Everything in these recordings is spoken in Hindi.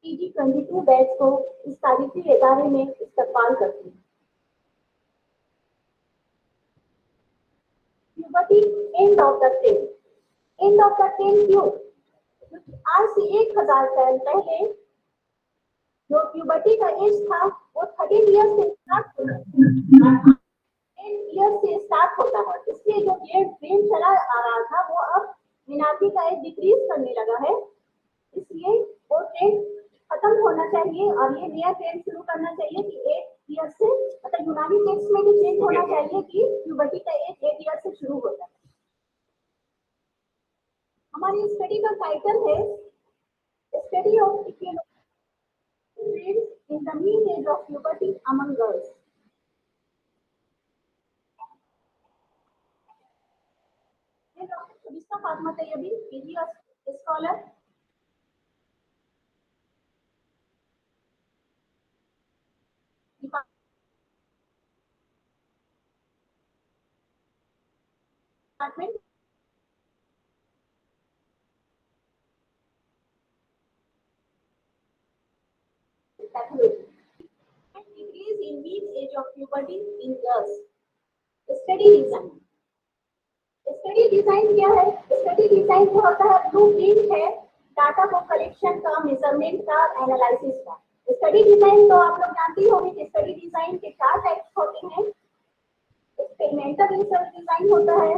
PG-22 बैच को इस तारीखी इदारे में इस्तकबाल करती हूँ। Puberty end of the tail. End of the tail क्यों? आज से 1000 साल पहले जो प्यूबर्टी का एज था वो 13 ईयर से स्टार्ट होता है। इसलिए जो ब्रेन चला आ रहा था वो अब मीनाती का एज डिक्रीज करने लगा है। इसलिए वो ट्रेंड खत्म होना चाहिए और ये नया ट्रेंड शुरू करना चाहिए कि 8 ईयर से, मतलब यूनानी टेक्स्ट में भी चेंज होना चाहिए कि प्यूबर्टी का एज 8 ईयर से शुरू होता है। हमारी स्टडी का टाइटल है study of in the mean age of puberty among girls. Doctor Subista Fatima Tayyabi, PG scholar. Department pathology. Increase in mean age of puberty in girls. Study design. Study design क्या है? स्टडी डिजाइन जो होता है ब्लूप्रिंट है डाटा को कलेक्शन का, मेजरमेंट का, एनालिसिस का। स्टडी डिजाइन तो आप लोग जानते ही होंगे कि स्टडी डिजाइन के 4 टाइप्स होते हैं। एक्सपेरिमेंटल रिसर्च डिजाइन होता है,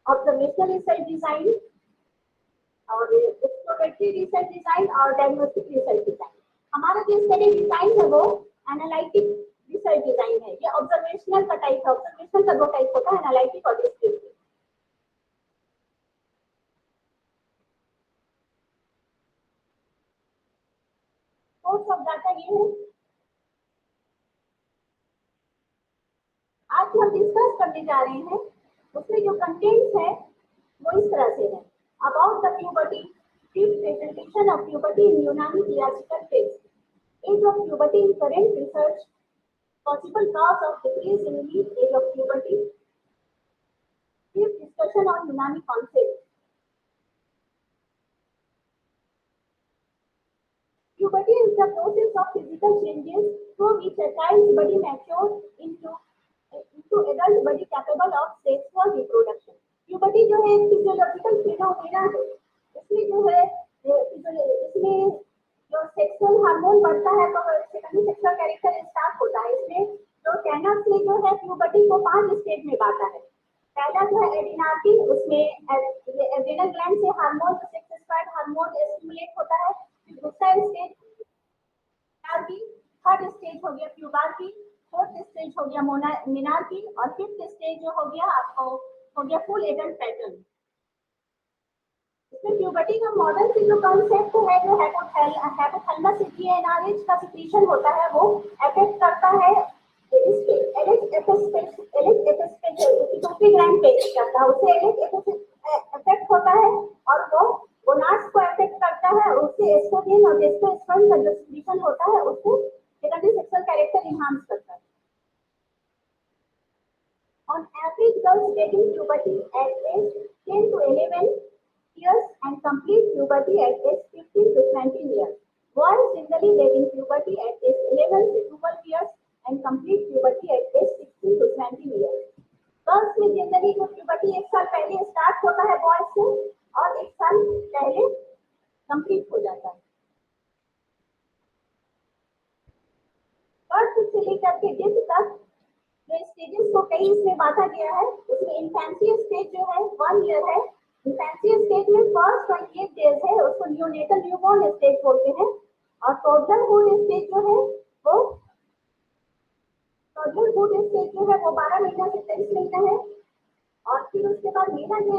ऑब्जर्वेशनल रिसर्च डिजाइन और एक्सप्लोरेटरी रिसर्च डिजाइन और डायग्नोस्टिक रिसर्च डिजाइन। हमारा जो स्टडी डिजाइन है वो एनालिटिक रिसर्च डिजाइन है। ये ऑब्जर्वेशनल का टाइप है। ऑब्जर्वेशनल का 2 टाइप होता है, एनालिटिक और डिस्क्रिप्टिव। सोर्स ऑफ डाटा ये है। आज हम डिस्कस करने जा रहे हैं उसमें जो कंटेंट्स है वो इस तरह से है। About the puberty, presentation of puberty in Unani classical text, age of puberty in current research, possible cause of decrease in age of puberty, discussion on Unani concept. Puberty is the process of physical changes through which a child's body matures into adult body capable of sexual reproduction. Puberty जो है फिजियोलॉजिकल फिनोमेना है। इसमें जो है इसमें जो सेक्सुअल हार्मोन बढ़ता है तो सेकेंडरी सेक्सुअल कैरेक्टर स्टार्ट होता है। इसमें जो कैनस ने जो है प्यूबर्टी को 5 स्टेज में बांटा है। पहला जो है एडिनार्की, उसमें एड्रेनल ग्लैंड से hormone, sex spied hormone stimulate होता है। दूसरा स्टेज की, थर्ड स्टेज हो गया प्यूबार्की, फोर्थ स्टेज हो गया मिनार्की और फिफ्थ स्टेज जो हो गया आपको हो गया फुल एडल्ट पैटर्न। इसमें प्यूबर्टी का मॉडल से जो कॉन्सेप्ट है जो हाइपोथैलेमस जीएनआरएच का सिक्रीशन होता है वो अफेक्ट करता है ग्लैंड पे करता है, उसे अफेक्ट होता है और वो गोनाड्स को अफेक्ट करता है। उससे एस्ट्रोजन और टेस्टोस्टेरोन का जो सिक्रीशन होता है उससे सेकेंडरी सेक्सुअल कैरेक्टर एनहांस करता है। On average, girls begin puberty at age 10 to 11 years and complete puberty at age 15 to 20 years. Boys generally begin puberty at age 11 to 12 years and complete puberty at age 16 to 20 years. Girls में जनरली जो प्यूबर्टी 1 साल पहले स्टार्ट होता है बॉयज से और 1 साल पहले कंप्लीट हो जाता है। बर्थ से लेकर के डेथ तक जो स्टेजेस को कई इसमें बांटा गया है। उसमें इन्फेंसी स्टेज जो है 1 ईयर है। इन्फेंसी स्टेज में फर्स्ट 28 डेज है, उसको न्यूनेटल न्यूबॉर्न स्टेज बोलते हैं। और टोडलरहुड स्टेज जो है वो टोडलरहुड स्टेज जो है वो 12 महीना से 23 महीना है। और फिर उसके बाद मेरा जो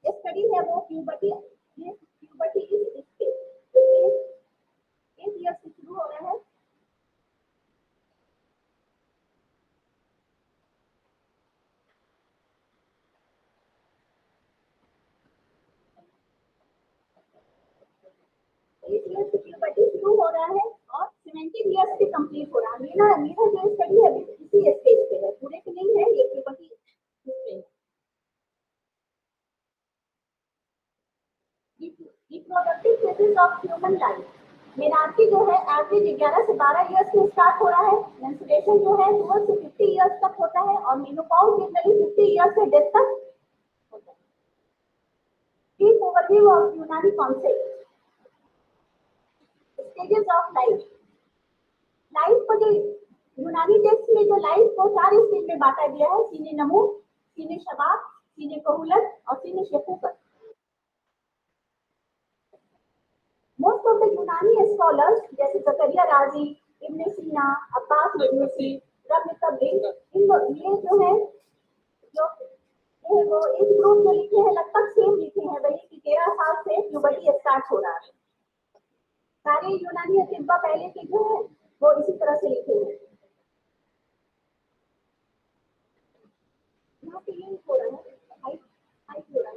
स्टडी है वो प्यूबर्टी इस स्टेज 8 ईयर से शुरू हो रहा है। शुरू हो रहा है और 17 ईयर्स से कंप्लीट हो रहा है। मेरा जो स्टडी है इसी स्टेज पे है, पूरे पे नहीं है, ये puberty stage. Reproductive phases of human life. Menarche जो है एवरेज 11 से 12 ईयर्स में स्टार्ट हो रहा है। मेंस्ट्रुएशन जो है 12 से 50 ईयर्स तक होता है और मेनोपॉज जनरली 50 ईयर्स से डेथ तक होता है। ब्रीफ ओवरव्यू ऑफ यूनानी concept. Stages of life. Life को जो यूनानी टेक्स्ट में जो लाइफ को 4 स्टेज में बांटा गया है, सीने नमू, सीने शबाब, सीने कहूलत और सीने शेखूकत। मोस्ट ऑफ द यूनानी स्कॉलर्स जैसे जकरिया राजी, इब्न सीना, अब्बास मजूसी, रब तबरीज, ये जो है जो ये वो एक ग्रुप जो लिखे हैं लगभग सेम लिखे हैं वही कि 13 साल से प्यूबर्टी स्टार्ट हो रहा है। सारे यूनानी अतिब्बा पहले के जो है वो इसी तरह से लिखे हैं। यहाँ पे ये हो रहा है हाइट हाइट हो रहा है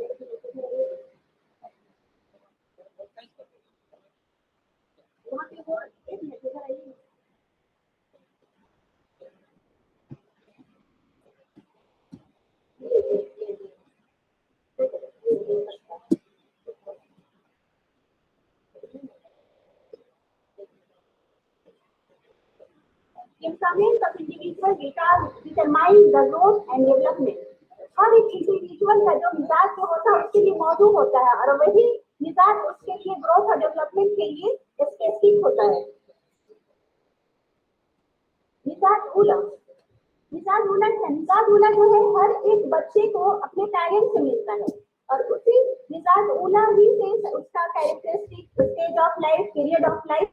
वहाँ पे वो एक मिनट इधर आइए। Temperament of individual determine the growth and development. हर एक इंडिविजुअल का जो मिजाज जो होता है उसके लिए मौजूद होता है और वही मिजाज उसके लिए ग्रोथ और डेवलपमेंट के लिए स्पेसिफिक होता है। मिजाज उलट मिजाज उलट है। मिजाज उलट जो है हर एक बच्चे को अपने पेरेंट्स से मिलता है और उसी मिजाज उला ही से उसका characteristic stage of life period of life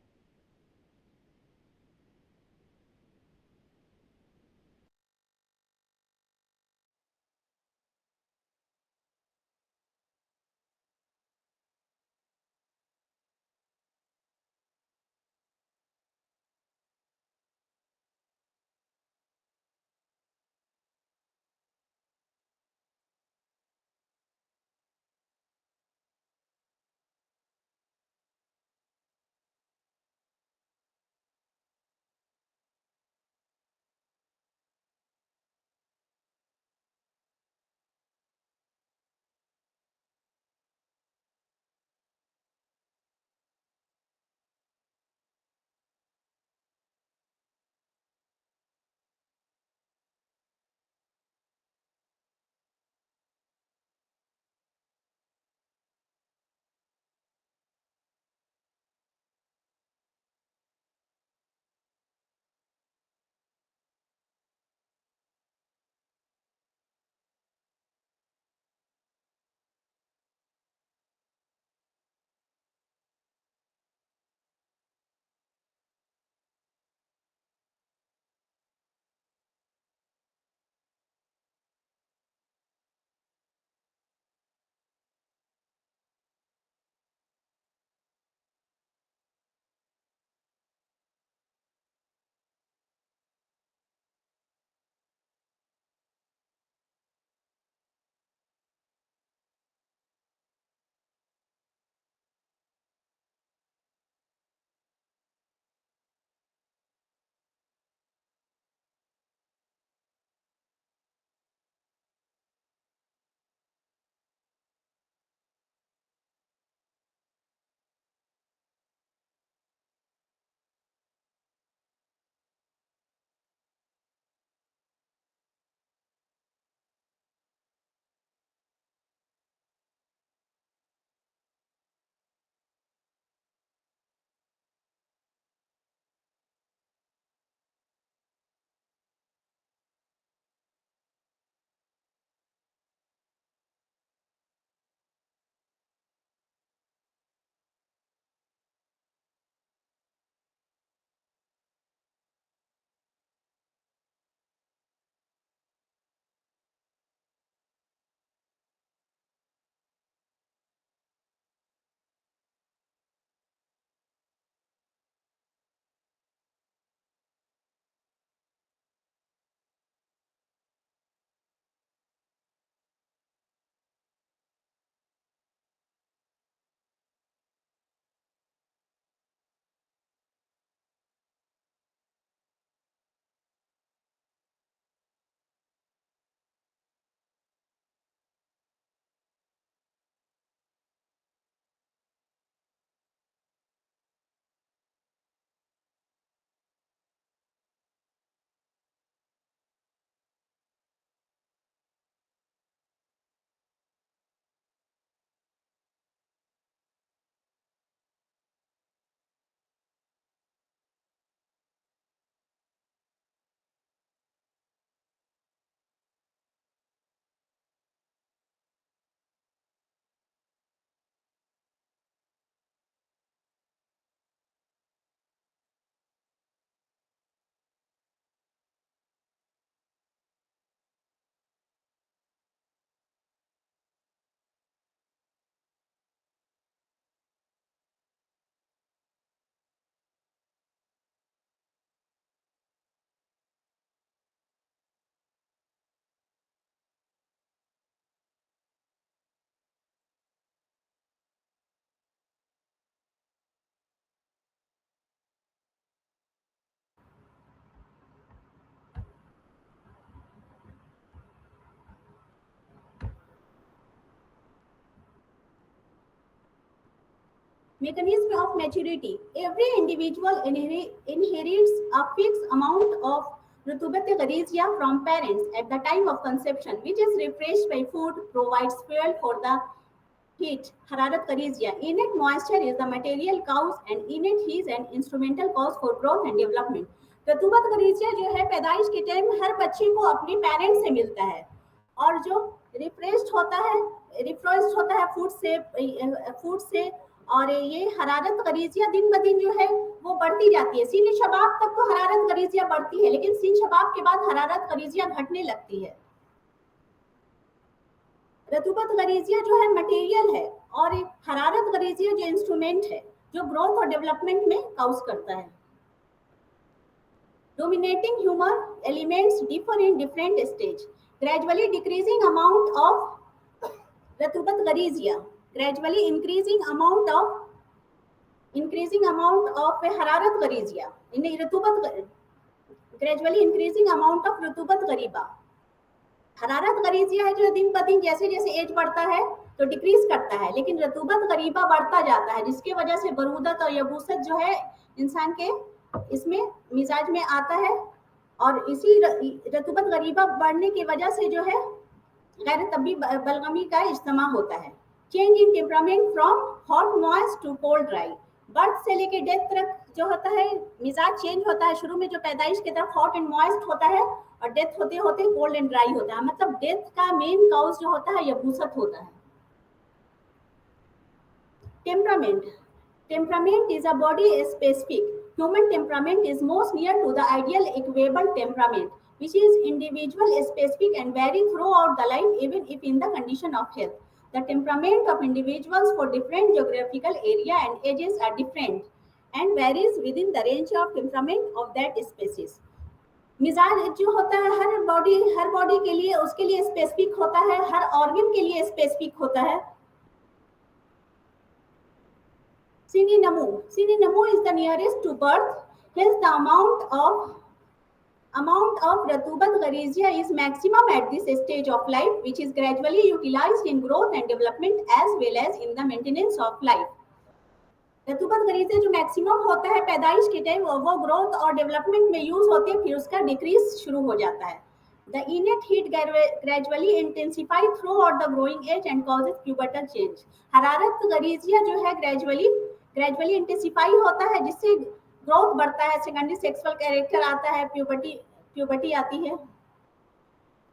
Mechanism of maturity. Every individual inherits a fixed amount of rutubat gharizia from parents at the time of conception, which is refreshed by food, provides fuel for the heat, hararat gharizia. Innate moisture is the material cause and innate heat is an instrumental cause for growth and development. रतूबत गरीजिया जो है पैदाइश के टाइम हर बच्चे को अपने पेरेंट्स से मिलता है और जो रिफ्रेश्ड होता है फूड से और ये हरारत गरीजिया दिन ब दिन जो है वो बढ़ती जाती है। सीन शबाब तक तो हरारत गरीजिया बढ़ती है, लेकिन सीन शबाब के बाद हरारत गरीजिया घटने लगती है। रतूबत गरीजिया जो है मटेरियल है और हरारत गरीजिया जो इंस्ट्रूमेंट है जो ग्रोथ और डेवलपमेंट में काउज करता है। Dominating humor elements differ in different stage. Gradually decreasing amount of ratubat gharizia, gradually increasing amount of hararat gharizia. In ratubat gradually increasing amount of ratubat ghariba. हरारत गरीजिया है जो दिन ब दिन जैसे जैसे एज बढ़ता है तो डिक्रीज करता है, लेकिन रतूबत गरीबा बढ़ता जाता है, जिसकी वजह से बरूदत और यबूसत जो है इंसान के इसमें मिजाज में आता है और इसी रतूबत गरीबा बढ़ने की वजह से जो है गैर तबी बलगमी का इज्तिमा होता है। Change in temperament from hot moist to cold dry. Birth से लेके डेथ तक जो होता है मिजाज चेंज होता है। शुरू में जो पैदाइश की तरफ हॉट एंड मॉइस्ट होता है और डेथ होते होते कोल्ड एंड ड्राई होता है। मतलब डेथ का मेन काउज जो होता है यबूसत होता है। Temperament is a body specific. Human temperament is most near to the ideal equable temperament, which is individual specific and vary throughout the life, even if in the condition of health. The temperament of individuals for different geographical area and ages are different and varies within the range of temperament of that species. मिजाज जो होता है हर बॉडी के लिए उसके लिए स्पेसिफिक होता है, हर ऑर्गन के लिए स्पेसिफिक होता है। Sini Namu is the nearest to birth. Hence, the amount of Ratubat Gharizia is maximum at this stage of life, which is gradually utilized in growth and development as well as in the maintenance of life. रतूबत गरीजिया जो मैक्सिमम होता है पैदाइश के टाइम वो ग्रोथ और डेवलपमेंट में यूज होते हैं, फिर उसका डिक्रीज शुरू हो जाता है। The innate heat gradually intensify throughout the growing age and causes pubertal change. हरारत गरीजिया जो है ग्रेजुअली इंटेंसिफाई होता है, जिससे ग्रोथ बढ़ता है, सेकेंडरी सेक्सुअल कैरेक्टर आता है, प्यूबर्टी आती है।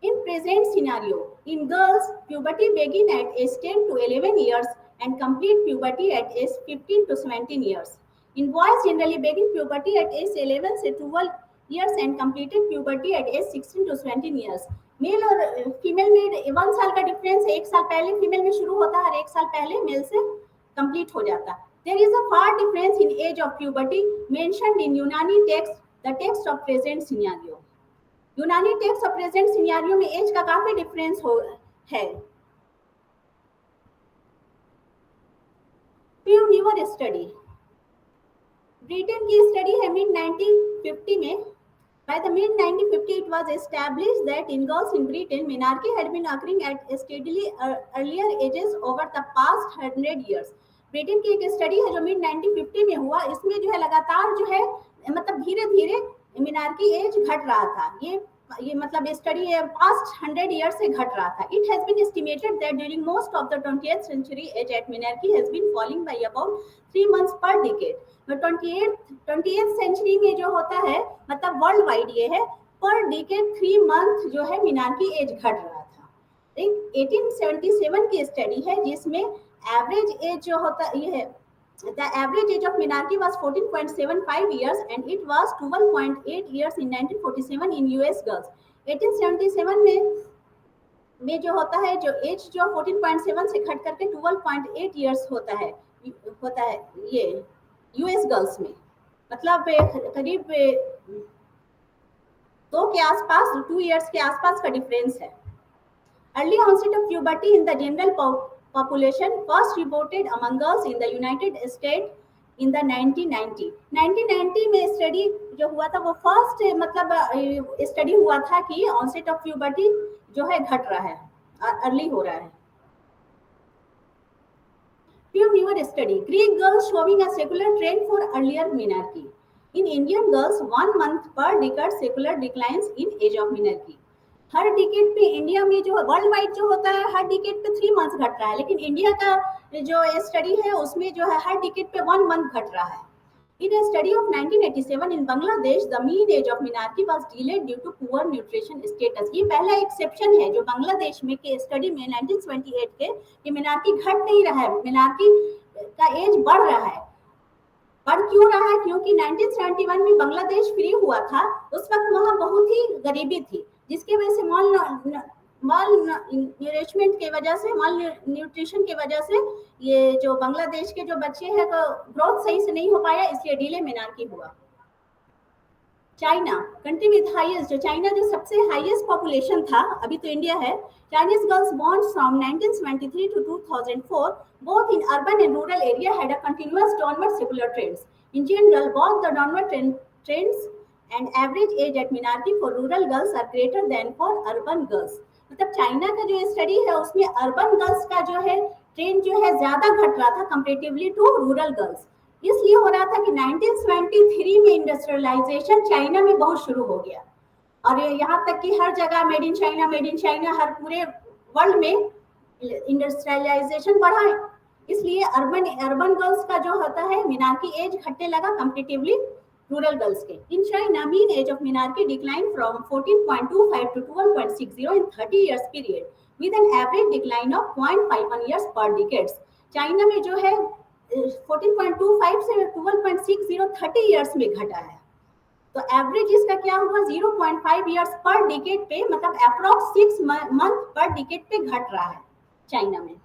In present scenario, in girls, puberty begin at age 10 to 11 years and complete puberty at age 15 to 17 years. In boys, generally begin puberty at age 11 to 12 years and completed puberty at age 16 to 17 years. Mail और फीमेल में 1 साल का डिफरेंस है, 1 साल पहले फीमेल में शुरू होता है और 1 साल पहले मेल से कंप्लीट हो जाता है। There is a far difference in age of puberty mentioned in Unani text, the text of present scenario. यूनानी टेक्स्ट और प्रेजेंट सिनेरियो में एज का काफी डिफरेंस है। प्यू न्यूअर स्टडी, ब्रिटेन की स्टडी है मिड 1950 में। By the mid 1950, it was established that in girls in Britain, menarche had been occurring at steadily earlier ages over the past 100 years. Britain की एक स्टडी है जो मिड 1950 में हुआ। इसमें जो है लगातार जो है मतलब धीरे धीरे मिनार्की एज घट रहा था। ये मतलब स्टडी पास्ट 100 years से घट रहा था। It has been estimated that during most of the 20th century, age at menarche has been falling by about 3 months per decade. तो 20th century में जो होता है मतलब वर्ल्ड वाइड ये है पर डिकेड 3 month जो है मिनार्की एज घट रहा था। 1877 की स्टडी है जिसमें एवरेज एज जो होता ये है the average age of menarche was 14.75 years and it was 12.8 years in 1947 in US girls. 1877 में जो होता है जो एज जो 14.7 से घट करके 12.8 years होता है ये यूएस गर्ल्स में, मतलब करीब 2 के आसपास 2 years के आसपास का डिफरेंस है। Early onset of puberty in the general population first reported among girls in the United States in the 1990 में स्टडी जो हुआ था वो फर्स्ट मतलब स्टडी हुआ था कि onset of puberty जो है घट रहा है, अर्ली हो रहा है। Few newer study. Greek girls showing a secular trend for earlier menarche. In Indian girls, 1 month per decade secular declines in age of menarche. Her decade पे इंडिया में जो वर्ल्ड वाइड जो होता है हर डिकेट पे 3 मंथ्स घट रहा है, लेकिन इंडिया का जो स्टडी है उसमें जो है हर डिकेट पे 1 मंथ घट रहा है. In a study of 1987 in Bangladesh, the mean age of menarche was delayed due to poor nutrition status. ये पहला एक्सेप्शन है जो बांग्लादेश में के स्टडी में 1928 के कि menarche घट नहीं रहा है, menarche का एज बढ़ रहा है. बढ़ क्यों रहा है? क्योंकि 1971 में बांग्लादेश फ्री हुआ था, उस वक्त वहाँ बहुत ही गरीबी थी, जिसकी वजह से माल न्यूट्रिशमेंट की वजह से, माल न्यूट्रिशन की वजह से ये जो बांग्लादेश के जो बच्चे हैं तो ग्रोथ सही से नहीं हो पाया, इसलिए डिले मेनार्की हुआ. चाइना कंट्री विद हाईएस्ट, जो चाइना जो सबसे हाईएस्ट पॉपुलेशन था, अभी तो इंडिया है. Chinese girls born from 1973 to 2004 both in urban and rural area had a continuous downward secular trends. In general, both the downward trends and average age at menarche for rural girls are greater than for urban girls. मतलब चाइना का जो स्टडी है उसमें अर्बन गर्ल्स का जो है ट्रेंड जो है ज्यादा घट रहा था कंपेरेटिवली टू रूरल गर्ल्स. इसलिए हो रहा था कि 1973 में इंडस्ट्रियलाइजेशन चाइना में बहुत शुरू हो गया, और यहाँ तक कि हर जगह मेड इन चाइना, हर पूरे वर्ल्ड में इंडस्ट्रियलाइजेशन बढ़ा है. इसलिए अर्बन गर्ल्स का जो होता है मेनार्की एज घटने लगा कंपेरेटिवली रूरल गर्ल्स के. In China mean age of menarche decline from 14.25 to 12.60 in 30 years period with an average decline of 0.51 years per decades. China में जो है 14.25 से 12.60 30 इयर्स में घटा है. तो एवरेज इसका क्या हुआ 0.5 इयर्स पर डिकेड पे, मतलब अप्रॉक्स 6 मंथ पर डिकेड पे घट रहा है चाइना में.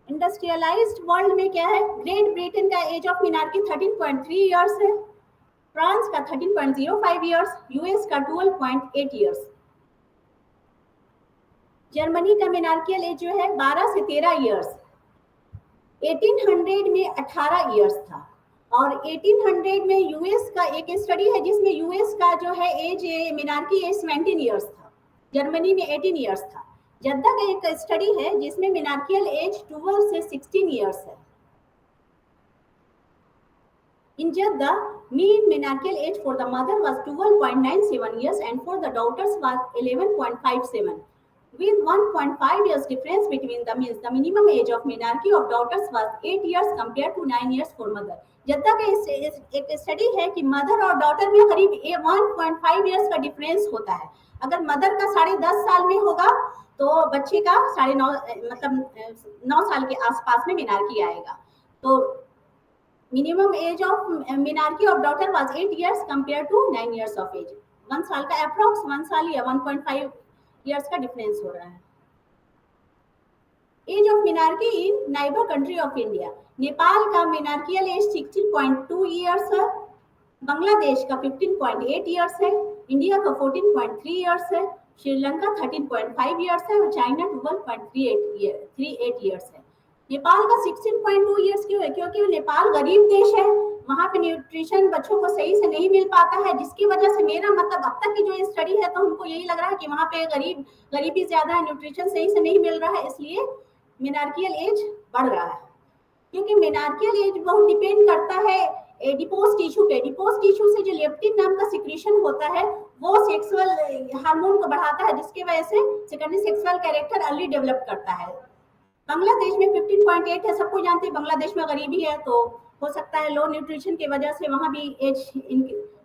इंडस्ट्रियलाइज्ड वर्ल्ड में क्या है, ग्रेट ब्रिटेन का एज ऑफ मेनार्की 13.3 इयर्स है, फ्रांस का 13.05 इयर्स, यूएस का 12.8 इयर्स. जर्मनी का मेनार्कियल एज जो है 12 से 13 इयर्स. 1800 में 18 इयर्स था, और 1800 में यूएस का एक स्टडी है जिसमें यूएस का जो है एज मेनार्की एज 17 इयर्स था, जर्मनी में 18 इयर्स था. जद्दा का एक स्टडी है जिसमें मेनार्कियल एज 12 से 16 इयर्स है. In Jeddah, mean menarcheal age for the mother was 12.97 years and for the daughters was 11.57. With 1.5 years difference between them, means the minimum age of menarche of daughters was 8 years compared to 9 years for mother. Jeddah का एक स्टडी है कि मदर और डॉटर में करीब 1.5 इयर्स का डिफरेंस होता है. अगर मदर का 10.5 साल में होगा तो बच्चे का 9.5 मतलब 9 साल के आसपास में मेनार्की आएगा. तो minimum age of menarche of daughter was 8 years compare to 9 years of age. 1 साल का अप्रॉक्स 1 साल या 1.5 इयर्स का डिफरेंस हो रहा है. Age of menarche in neighbour country of India. Nepal का मेनार्कियल एज 16.2 इयर्स है, बांग्लादेश का 15.8 इयर्स है, इंडिया का 14.3 इयर्स है, श्रीलंका 13.5 इयर्स है और चाइना 12.38 इयर्स है. नेपाल का 16.2 इयर्स क्यों है? क्योंकि नेपाल गरीब देश है, वहाँ पे न्यूट्रिशन बच्चों को सही से नहीं मिल पाता है, जिसकी वजह से मेरा मतलब अब तक की जो स्टडी है तो हमको यही लग रहा है कि वहाँ पे गरीबी ज्यादा है, न्यूट्रिशन सही से नहीं मिल रहा है, इसलिए मेनार्कियल एज बढ़ रहा है. क्योंकि मेनार्कियल एज बहुत डिपेंड करता है एडिपोज टिश्यू पे. एडिपोज टिश्यू से जो लेप्टिन नाम का सिक्रीशन होता है वो सेक्सुअल हार्मोन को बढ़ाता है, जिसकी वजह से secondary sexual character early develop करता है. बांग्लादेश में 15.8 है, सबको जानते हैं बांग्लादेश में गरीबी है, तो हो सकता है लो न्यूट्रिशन की वजह से वहाँ भी एज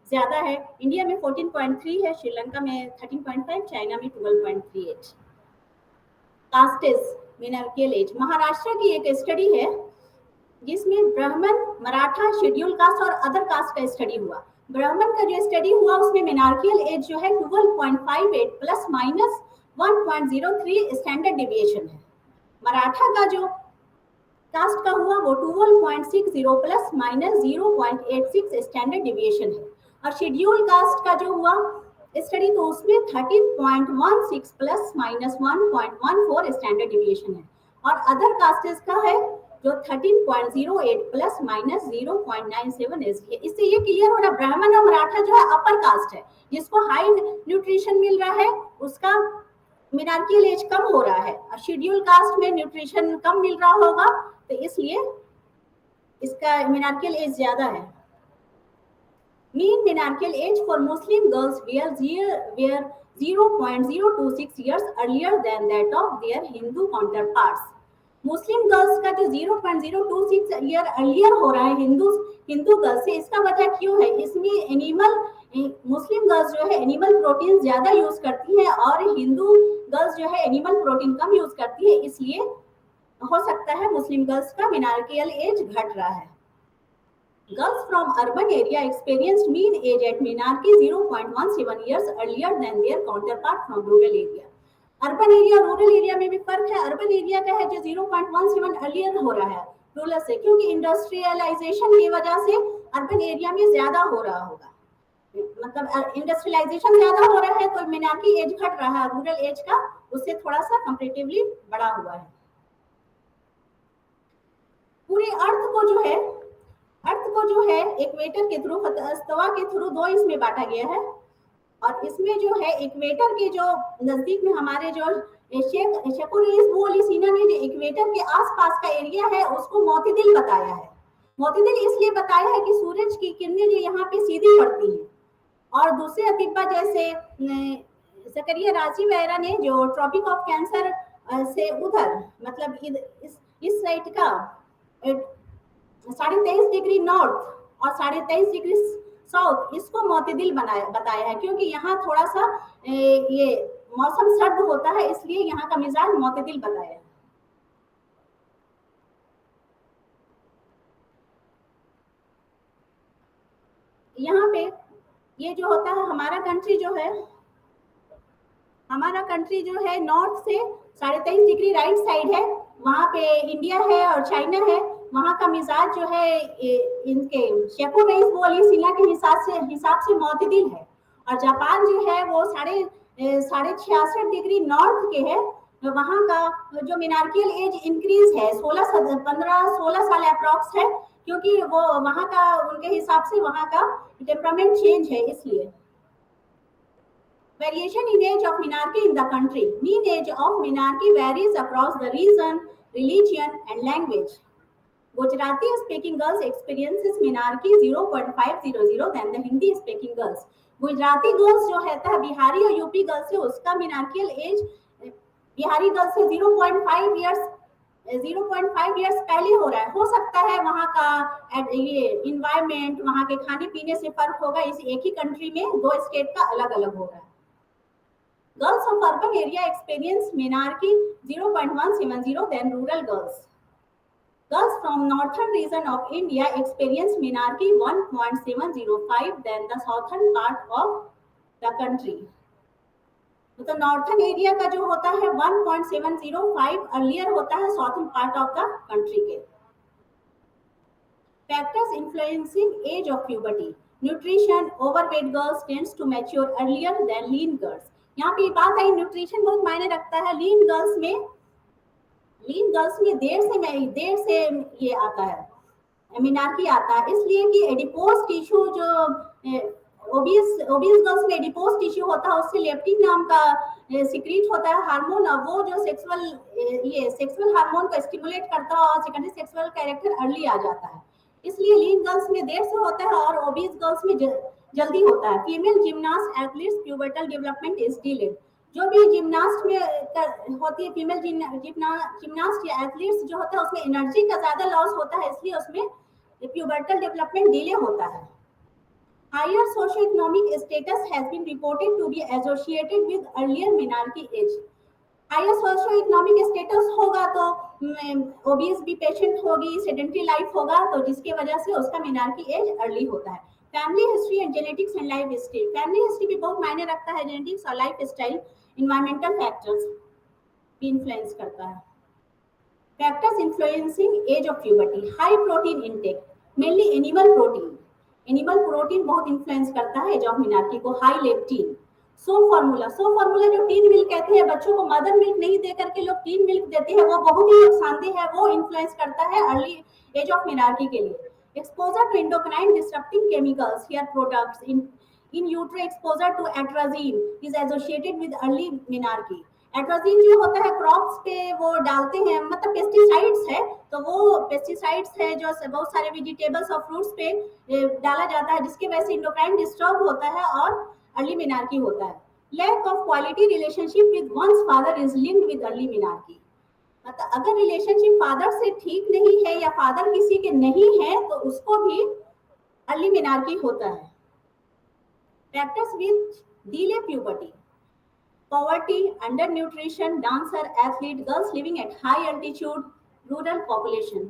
ज्यादा है. इंडिया में 14.3 है, श्रीलंका में 13.5, चाइना में 12.38. Castes मेनार्कियल as. महाराष्ट्र की एक स्टडी है जिसमें ब्राह्मण, मराठा, शेड्यूल कास्ट और अदर कास्ट का स्टडी हुआ. ब्राह्मण का जो स्टडी हुआ उसमें मेनार्कियल एज जो है 12.58 प्लस माइनस 1.03 स्टैंडर्ड डिविएशन है. मराठा का जो कास्ट का हुआ वो 12.60 प्लस माइनस 0.86 स्टैंडर्ड डिविएशन है. और शेड्यूल कास्ट का जो हुआ स्टडी तो उसमें 13.16 प्लस माइनस 1.14 स्टैंडर्ड डिविएशन है. और अदर कास्टेस का है जो 13.08 प्लस माइनस 0.97 है. इससे ये क्लियर हो रहा है ब्राह्मण और मराठा जो है अपर कास्ट है, जिसको हाई न्यूट्रिशन मिल रहा है, उसका मिनार्कियल एज कम हो रहा है, शेड्यूल कास्ट में न्यूट्रिशन कम मिल रहा होगा, तो इसलिए इसका मिनार्कियल एज ज्यादा है। Mean menarcheal age for Muslim girls were 0.026 years earlier than that of their Hindu counterparts. Muslim girls का जो 0.026 ईयर अर्लियर हो रहा है हिंदू गर्ल्स से, इसका वजह क्यों है? इसमें एनिमल मुस्लिम गर्ल्स जो है एनिमल प्रोटीन ज्यादा यूज करती है और हिंदू गर्ल्स जो है एनिमल प्रोटीन कम यूज करती है, इसलिए हो सकता है मुस्लिम गर्ल्स का मिनार्कियल एज घट रहा है। Girls from urban area experienced mean age at menarche 0.17 years earlier than their counterpart from rural area. Urban area rural area में भी फर्क है। अर्बन एरिया का है जो 0.17 अर्लियर हो रहा है रूरल से, क्योंकि इंडस्ट्रियलाइजेशन की वजह से अर्बन एरिया में ज्यादा हो रहा होगा, मतलब इंडस्ट्रियलाइजेशन ज्यादा हो रहा है तो मिनार्की एज घट रहा है, रूरल एज का उससे थोड़ा सा कंपैरेटिवली बड़ा हुआ है। पूरे अर्थ को जो है इक्वेटर के थ्रू, स्तवा के थ्रू दो इसमें बांटा गया है, और इसमें जो है इक्वेटर के जो नजदीक में हमारे जो सीना ने जो इक्वेटर के आसपास का एरिया है उसको मोतिदिल बताया है। मोतिदिल इसलिए बताया है कि सूरज की किरणें जो यहाँ पे सीधी पड़ती हैं, और दूसरे अतिब्बा जैसे जकरिया राजी वगैरह ने जो ट्रॉपिक ऑफ कैंसर से उधर मतलब इस साइड का 23.5 डिग्री नॉर्थ और 23.5 डिग्री साउथ, इसको मोतिदिल बताया है, क्योंकि यहाँ थोड़ा सा ये मौसम सर्द होता है, इसलिए यहाँ का मिजाज मोतिदिल बताया है। यहाँ पे ये जो होता है हमारा कंट्री जो है नॉर्थ से 23.5 डिग्री राइट साइड है, वहां पे इंडिया है और चाइना है, वहां का मिजाज जो है इनके शिला के हिसाब से मोतिदिल है, और जापान जो है वो 66.5 डिग्री नॉर्थ के है, तो वहां का जो मिनार्कियल एज इंक्रीज है 16 साल अप्रॉक्स है, क्योंकि वो वहां का उनके हिसाब से वहां का टेम्परामेंट चेंज है, इसलिए। Variation in age of menarche in the country. Mean age of menarche varies across the region, religion and language. Gujarati speaking girls experiences menarche 0.500 than the Hindi speaking girls. Gujarati girls जो है बिहारी और यूपी गर्ल्स से, उसका मिनार्कियल एज बिहारी गर्ल्स से 0.5 इयर्स पहले हो रहा है। हो सकता है वहाँ का ये इन्वायरमेंट, वहाँ के खाने पीने से फर्क होगा, इस एक ही कंट्री में दो स्टेट का अलग अलग हो रहा है। Girls of urban area experience menarche 0.170 than rural girls. Girls from northern region of India experience menarche 1.705 than the southern part of the country. तो नॉर्थन एरिया का जो होता है 1.705 अर्लियर होता है southern part of the country के। Factors influencing age of puberty. Nutrition. Overweight girls tends to mature earlier than lean girls. यहाँ पे बात आई, न्यूट्रिशन बहुत मायने रखता है। लीन गर्ल्स में देर से ये आता है मिनार्की आता है, इसलिए कि एडिपोज टिश्यू जो ओबीस गर्ल्स में एडिपोज टिश्यू होता है, उससे लेप्टिन नाम का सिक्रीट होता है हार्मोन, वो जो सेक्सुअल हार्मोन को स्टिमुलेट करता है और सेकेंडरी सेक्सुअल कैरेक्टर अर्ली आ जाता है, इसलिए लीन गर्ल्स में देर से होता है और ओबीस गर्ल्स में जल्दी होता है। Female gymnast athletes pubertal development is delayed. जो भी जिम्नास्ट में होती है फीमेल जिम्नास्ट या एथलीट्स जो होता है उसमें एनर्जी का ज्यादा लॉस होता है, इसलिए उसमें प्यूबर्टल डेवलपमेंट डिले होता है। Higher socio economic status has been reported to be associated with earlier menarche age. Higher socio economic status होगा तो ओबीस भी पेशेंट होगी, सेडेंटरी लाइफ होगा, तो जिसकी वजह से उसका मिनार्की एज अर्ली होता है। Family history and genetics and lifestyle. Family history भी बहुत मायने रखता है, जेनेटिक्स और लाइफ स्टाइल इन्वायरमेंटल फैक्टर्स भी इन्फ्लुएंस करता है। Factors influencing age of puberty. High protein intake, mainly animal protein बहुत इन्फ्लुएंस करता है एज ऑफ मिनार्की को। High leptin. सो फॉर्मूला जो टीन मिल्क कहते हैं, बच्चों को मदर मिल्क नहीं दे करके लोग टीन मिल्क देते हैं, वो बहुत ही नुकसानदेह है, वो इन्फ्लुएंस करता है अर्ली एज ऑफ मिनार्की के लिए। Exposure to endocrine disrupting chemicals, hair products, in utero exposure to atrazine is associated with early menarche. एट्रोजिन जो होता है क्रॉप्स पे वो डालते हैं, मतलब पेस्टिसाइड्स है, तो वो पेस्टिसाइड्स है जो बहुत सारे वेजिटेबल्स और फ्रूट्स पे डाला जाता है, जिसकी वजह से इंडोक्राइन डिस्टर्ब होता है और अर्ली मेनार्की होता है। Lack of quality relationship with one's father is linked with early menarche. मतलब अगर रिलेशनशिप फादर से ठीक नहीं है या फादर किसी के नहीं है तो उसको भी अर्ली मेनार्की होता है। Factors which delay puberty: poverty, undernutrition, dancer, athlete, girls living at high altitude, rural population.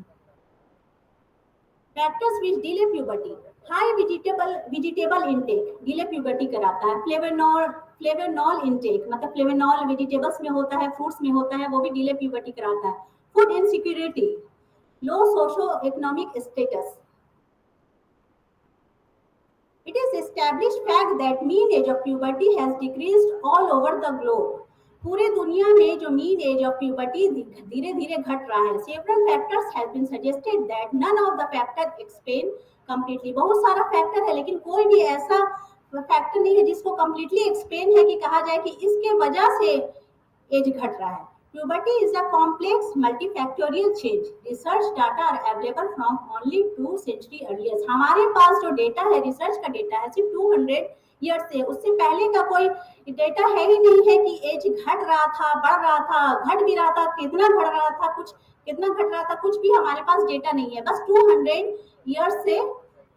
Factors which delay puberty: high vegetable intake delay puberty कराता है। फ्लेवोनॉल intake मतलब फ्लेवोनॉल वेजिटेबल्स में होता है, फ्रूट्स में होता है, वो भी डिले प्यूबर्टी कराता है। Food insecurity, low socio economic status. It is established fact that mean age of puberty has decreased all over the globe. पूरे दुनिया में जो मीन एज ऑफ प्यूबर्टी धीरे धीरे घट रहा है। Several factors have been suggested that none of the factor explain completely. बहुत सारा फैक्टर है लेकिन कोई भी ऐसा फैक्टर नहीं है जिसको कंप्लीटली एक्सप्लेन है कि कहा जाए कि इसके वजह से एज घट रहा है। Puberty is a complex multifactorial change. Research data are available from only 2 century earlier. हमारे पास जो डेटा है, रिसर्च का डेटा है सिर्फ 200 ईयर से, उससे पहले का कोई डेटा है ही नहीं है कि एज घट रहा था, बढ़ रहा था, घट भी रहा था, कितना घट रहा था, कुछ कितना घट रहा था, कुछ भी हमारे पास डेटा नहीं है। बस 200 ईयर से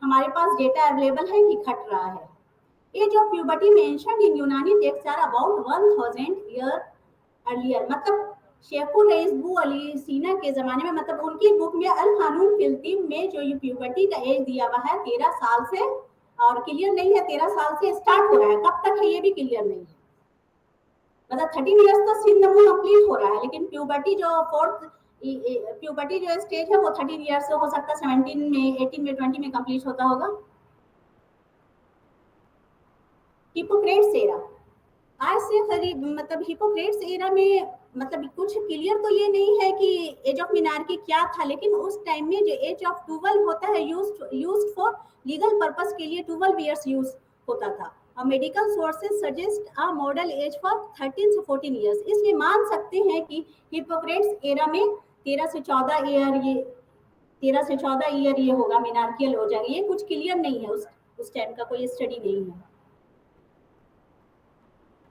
हमारे पास डेटा अवेलेबल है कि घट रहा है। Age of puberty mentioned in Unani text are about 1000 year earlier. मतलब शेखु रईस बू अली सीना के जमाने में, मतलब उनकी बुक में अल कानून फिल्तीम में जो ये प्यूबर्टी का एज दिया हुआ है 13 साल से, और क्लियर नहीं है 13 साल से स्टार्ट हो रहा है, कब तक है ये भी क्लियर नहीं है। मतलब 13 इयर्स तो सिन नमून कंप्लीट हो रहा है, लेकिन प्यूबर्टी जो फोर्थ प्यूबर्टी जो स्टेज है वो 13 इयर्स से हो सकता है 17 में, 18 में, 20 में कंप्लीट होता होगा। हिपोक्रेट्स एरा, आज से करीब मतलब हिपोक्रेट्स एरा में मतलब कुछ क्लियर तो ये नहीं है कि एज ऑफ मिनार्की क्या था, लेकिन उस टाइम में जो एज ऑफ 12 होता है यूज्ड फॉर लीगल पर्पस के लिए 12 इयर्स यूज होता था। और medical sources suggest a modal age for 13 से 14 इयर्स। इसलिए मान सकते हैं कि हिपोक्रेट्स एरा में 13 से 14 ईयर ये होगा, मिनार्कियल हो जाएगा। ये कुछ क्लियर नहीं है, उस टाइम का कोई स्टडी नहीं है।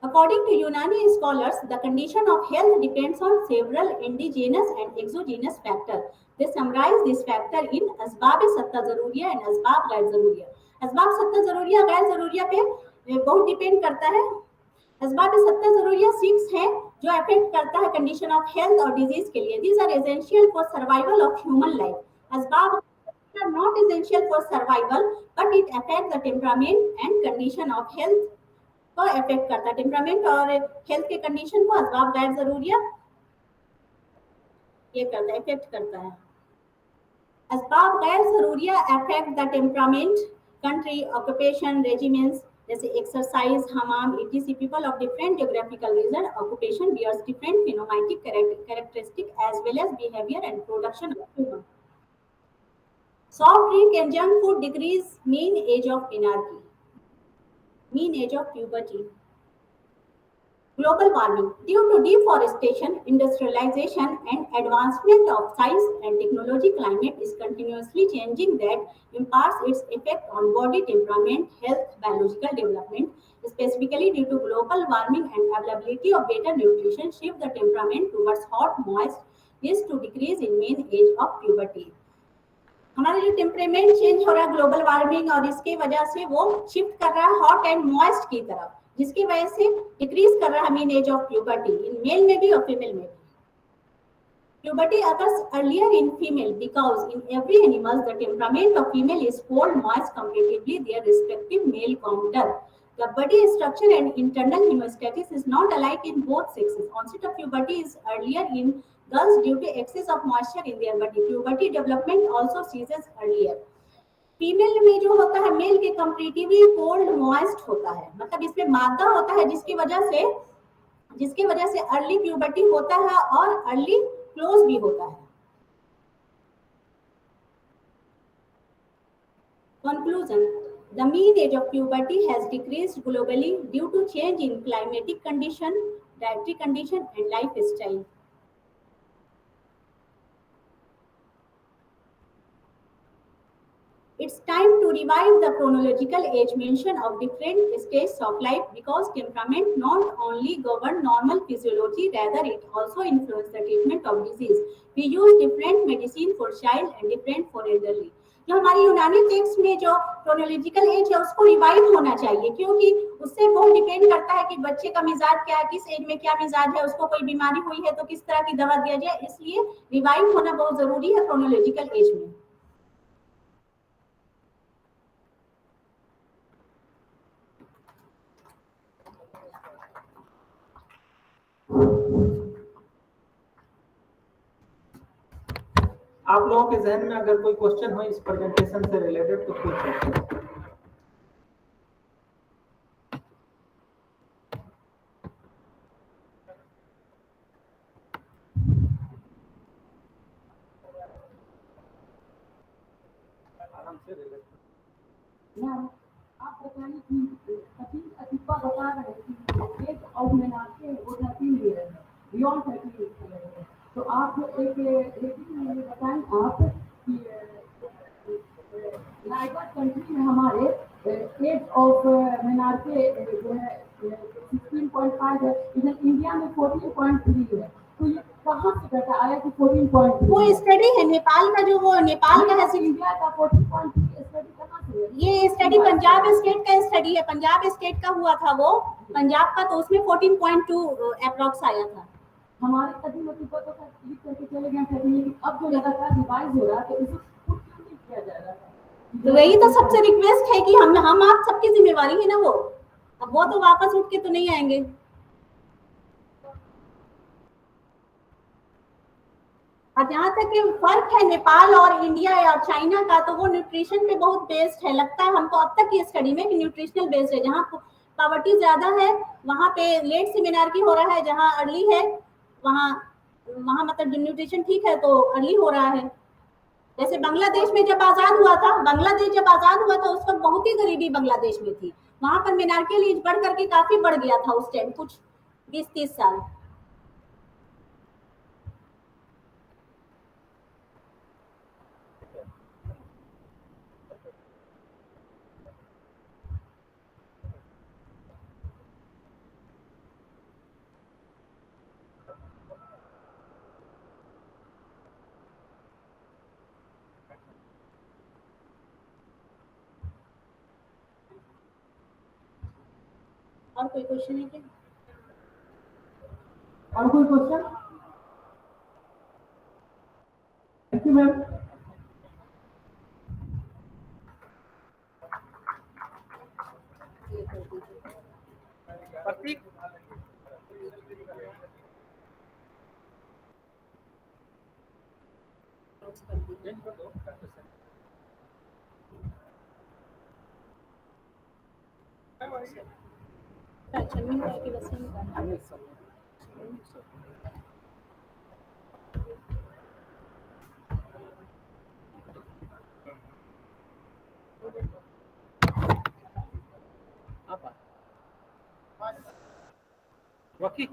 According to Unani scholars, the condition of health depends on several endogenous and exogenous factors. They summarize this factor in asbab सत्ता जरूरिया and asbab गैर जरूरिया। asbab सत्ता जरूरिया गैर जरूरिया पे बहुत डिपेंड करता है। asbab सत्ता जरूरिया 6 है जो अफेक्ट करता है कंडीशन ऑफ हेल्थ और डिजीज के लिए। These are essential for survival of human life. asbab are not essential for survival, but it affects the temperament and condition of health को अफेक्ट करता है। टेम्परामेंट और हेल्थ के कंडीशन को असबाब गैर जरूरिया ये करता है, इफेक्ट करता है। असबाब गैर जरूरिया affect the temperament, country, occupation, regiments जैसे एक्सरसाइज, हमाम, etc. People of different geographical region occupation bears different phenotypic characteristic as well as behaviour and production of human. Soft drink and junk food decrease mean age of menarche, mean age of puberty. Global warming: due to deforestation, industrialization and advancement of science and technology, climate is continuously changing that imparts its effect on body temperament, health, biological development. Specifically due to global warming and availability of better nutrition shift the temperament towards hot, moist is to decrease in mean age of puberty. हमारा जो टेम्परेमेंट चेंज हो रहा है ग्लोबल वार्मिंग और इसके वजह से वो शिफ्ट कर रहा है हॉट एंड मॉइस्ट की तरफ, जिसकी वजह से डिक्रीज कर रहा है mean age of puberty in male में भी और फीमेल में भी। Puberty occurs earlier in female because in every animal the temperament of female is cold, moist comparatively their respective male counter. The body structure and internal hemostasis is not alike in both sexes. Onset of puberty is earlier in girls due to excess of moisture in their body. Puberty development also ceases earlier. Female में जो होता है मेल के कंपैरेटिवली कोल्ड मॉइस्ट होता है, मतलब इसमें मादा होता है जिसकी वजह से अर्ली प्यूबर्टी होता है और अर्ली क्लोज भी होता है। Conclusion: the mean age of puberty has decreased globally due to change in climatic condition, dietary condition, and lifestyle. It's time to revive the chronological age mention of different stages of life because temperament not only govern normal physiology, rather it also influence the treatment of disease. We use different medicine for child and different for elderly. जो हमारी यूनानी टेक्स्ट में जो क्रोनोलॉजिकल एज है उसको रिवाइव होना चाहिए क्योंकि उससे बहुत डिपेंड करता है कि बच्चे का मिजाज क्या है, किस एज में क्या मिजाज है, उसको कोई बीमारी हुई है तो किस तरह की दवा दिया जाए, इसलिए रिवाइव होना बहुत जरूरी है क्रोनोलॉजिकल एज में. आप लोगों के जहन में अगर कोई क्वेश्चन हो इस प्रेजेंटेशन से रिलेटेड तो पूछ सकते हैं. आप बताइए कि अतीफा बता रहे कि एक और मीनार वो 30 ईयर है, बियॉन्ड 30 ईयर है. तो आप एक रेटिंग बताएं आप कि नाइबर कंट्री में हमारे एज ऑफ मीनार के जो है 16.5 है, इधर इंडिया में 14.3 है. तो ये कहाँ से डाटा आया कि 14.3? वो स्टडी है नेपाल का, जो वो नेपाल का है. इंडिया का 14.3 स्टडी कहाँ से है? ये स्टडी पंजाब स्टेट का स्टडी है, पंजाब स्टेट का हुआ था वो पंजाब का, तो उसमें 14.2 अप्रॉक्स आया था. हमारे कभी मतलब तो क्लिक करके चले गए थे, लेकिन अब जो लगातार रिवाइज हो रहा है तो इसको पुट क्यों नहीं किया जा रहा है? तो वही तो सबसे रिक्वेस्ट है कि हम आप सबकी जिम्मेवारी है ना वो. अब वो तो वापस उठ के तो नहीं आएंगे. और जहाँ तक कि फर्क है नेपाल और इंडिया या चाइना का, तो वो न्यूट्रिशन पे बहुत बेस्ड है. लगता है हमको अब तक की स्टडी में कि न्यूट्रिशनल बेस्ड है. जहाँ पॉवर्टी ज्यादा है वहाँ पे लेट सेमिनार की हो रहा है, जहाँ अर्ली है वहाँ मतलब न्यूट्रिशन ठीक है तो अर्ली हो रहा है. जैसे बांग्लादेश में जब आजाद हुआ था, उस वक्त बहुत ही गरीबी बांग्लादेश में थी. वहां पर मीनार्कियल एज बढ़ करके काफी बढ़ गया था उस टाइम, कुछ 20-30 साल. और कोई क्वेश्चन है क्या? और कोई question? Thank you ma'am. Prateek अच्छा मैं उसकी बस में वकील